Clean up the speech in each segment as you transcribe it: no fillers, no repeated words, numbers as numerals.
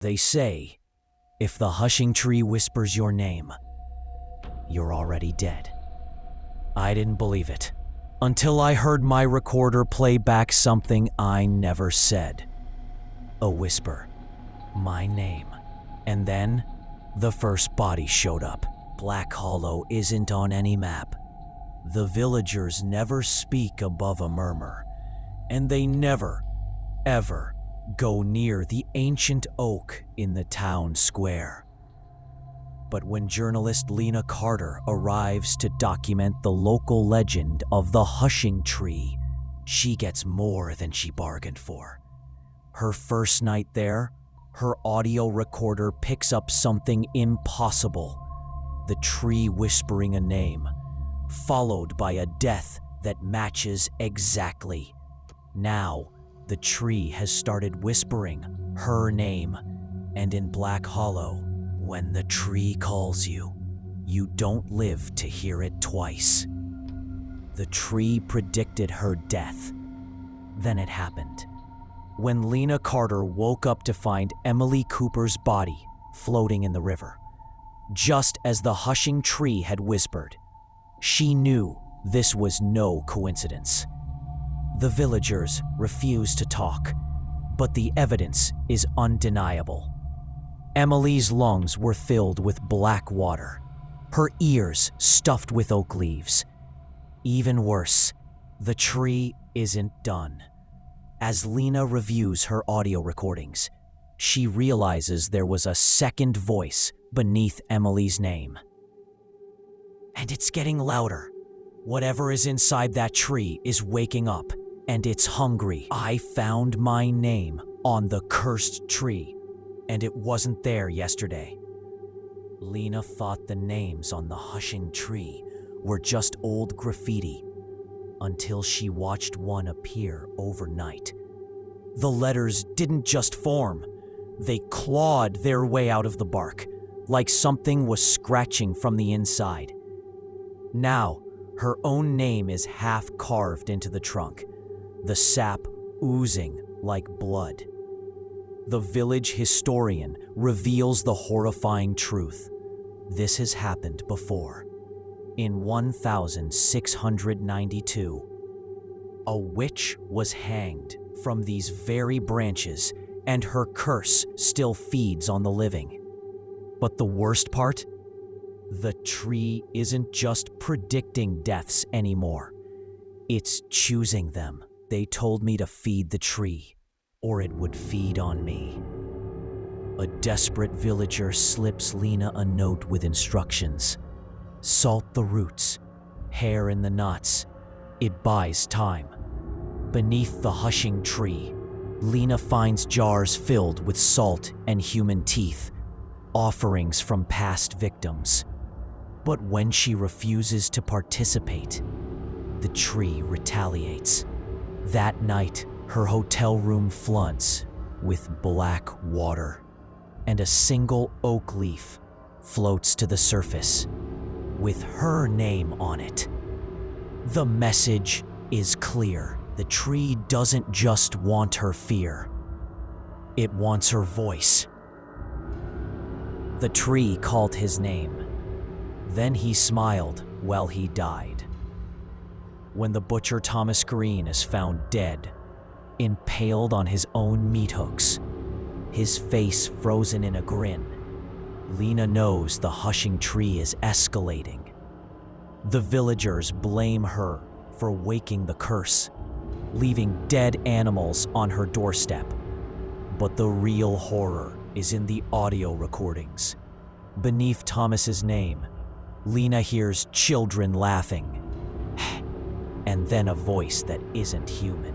They say, if the hushing tree whispers your name, you're already dead. I didn't believe it until I heard my recorder play back something I never said. A whisper, my name. And then, the first body showed up. Black Hollow isn't on any map. The villagers never speak above a murmur, and they never, ever go near the ancient oak in the town square. But when journalist Lena Carter arrives to document the local legend of the hushing tree, she gets more than she bargained for. Her first night there, her audio recorder picks up something impossible: the tree whispering a name, followed by a death that matches exactly. Now, the tree has started whispering her name, and in Black Hollow, when the tree calls you, you don't live to hear it twice. The tree predicted her death. Then it happened. When Lena Carter woke up to find Emily Cooper's body floating in the river, just as the hushing tree had whispered, she knew this was no coincidence. The villagers refuse to talk, but the evidence is undeniable. Emily's lungs were filled with black water, her ears stuffed with oak leaves. Even worse, the tree isn't done. As Lena reviews her audio recordings, she realizes there was a second voice beneath Emily's name. And it's getting louder. Whatever is inside that tree is waking up, and it's hungry. I found my name on the cursed tree, and it wasn't there yesterday. Lena thought the names on the hushing tree were just old graffiti, until she watched one appear overnight. The letters didn't just form, they clawed their way out of the bark, like something was scratching from the inside. Now, her own name is half carved into the trunk, the sap oozing like blood. The village historian reveals the horrifying truth. This has happened before. In 1692, a witch was hanged from these very branches, and her curse still feeds on the living. But the worst part? The tree isn't just predicting deaths anymore. It's choosing them. They told me to feed the tree, or it would feed on me. A desperate villager slips Lena a note with instructions. Salt the roots, hair in the knots. It buys time. Beneath the hushing tree, Lena finds jars filled with salt and human teeth, offerings from past victims. But when she refuses to participate, the tree retaliates. That night, her hotel room floods with black water, and a single oak leaf floats to the surface with her name on it. The message is clear. The tree doesn't just want her fear. It wants her voice. The tree called his name. Then he smiled while he died. When the butcher Thomas Green is found dead, impaled on his own meat hooks, his face frozen in a grin, Lena knows the hushing tree is escalating. The villagers blame her for waking the curse, leaving dead animals on her doorstep. But the real horror is in the audio recordings. Beneath Thomas's name, Lena hears children laughing, and then a voice that isn't human.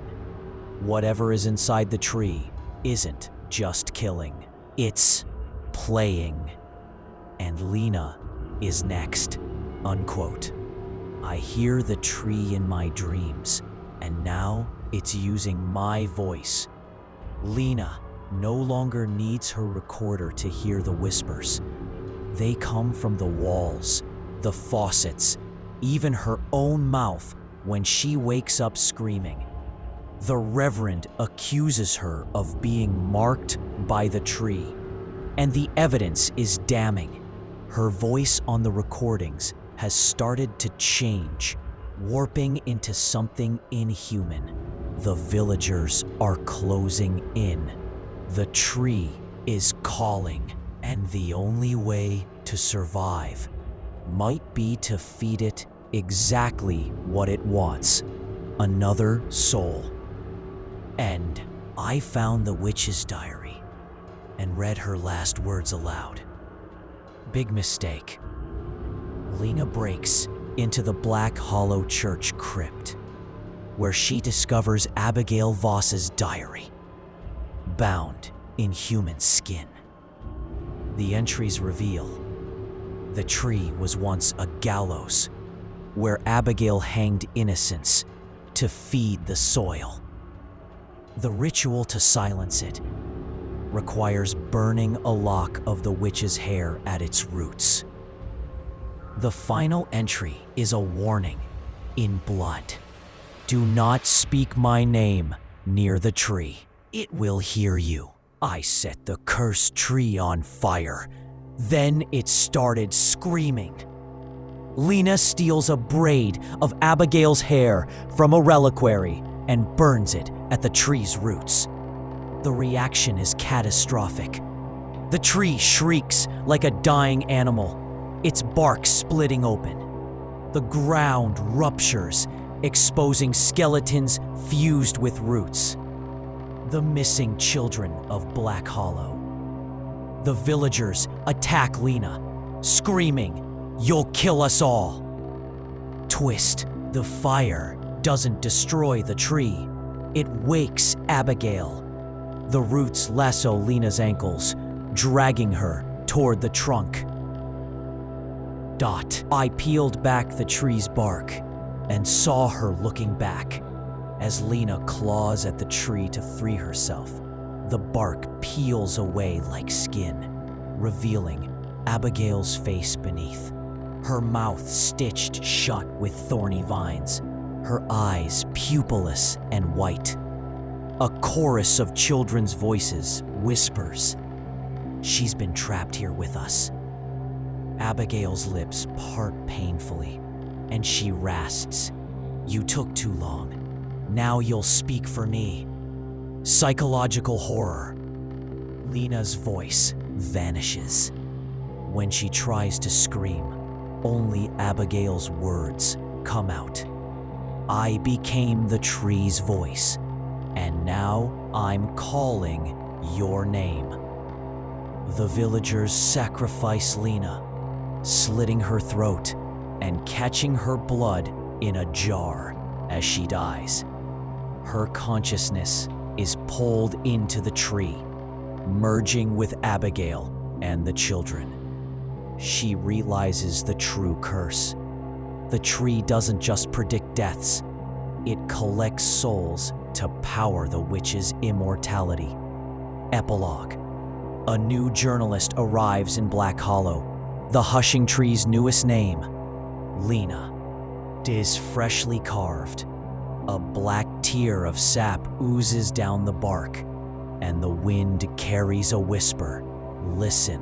Whatever is inside the tree isn't just killing, it's playing. And Lena is next, unquote. I hear the tree in my dreams, and now it's using my voice. Lena no longer needs her recorder to hear the whispers. They come from the walls, the faucets, even her own mouth when she wakes up screaming. The Reverend accuses her of being marked by the tree, And the evidence is damning. Her voice on the recordings has started to change, warping into something inhuman. The villagers are closing in. The tree is calling, and the only way to survive might be to feed it exactly what it wants: another soul. And I found the witch's diary and read her last words aloud. Big mistake. Lena breaks into the Black Hollow Church crypt, where she discovers Abigail Voss's diary, bound in human skin. The entries reveal the tree was once a gallows where Abigail hanged innocents to feed the soil. The ritual to silence it requires burning a lock of the witch's hair at its roots. The final entry is a warning in blood. Do not speak my name near the tree. It will hear you. I set the cursed tree on fire. Then it started screaming. Lena steals a braid of Abigail's hair from a reliquary and burns it at the tree's roots. The reaction is catastrophic. The tree shrieks like a dying animal, its bark splitting open. The ground ruptures, exposing skeletons fused with roots. The missing children of Black Hollow. The villagers attack Lena, screaming, "You'll kill us all!" Twist, the fire doesn't destroy the tree. It wakes Abigail. The roots lasso Lena's ankles, dragging her toward the trunk. I peeled back the tree's bark and saw her looking back. As Lena claws at the tree to free herself, the bark peels away like skin, revealing Abigail's face beneath. Her mouth stitched shut with thorny vines, her eyes pupilless and white. A chorus of children's voices whispers, "She's been trapped here with us." Abigail's lips part painfully, and she rasps, "You took too long. Now you'll speak for me." Psychological horror. Lena's voice vanishes. When she tries to scream, only Abigail's words come out. "I became the tree's voice, and now I'm calling your name." The villagers sacrifice Lena, slitting her throat and catching her blood in a jar as she dies. Her consciousness is pulled into the tree, merging with Abigail and the children. She realizes the true curse. The tree doesn't just predict deaths, it collects souls to power the witch's immortality. Epilogue. A new journalist arrives in Black Hollow. The hushing tree's newest name, Lena, is freshly carved. A black tear of sap oozes down the bark, and the wind carries a whisper, "Listen."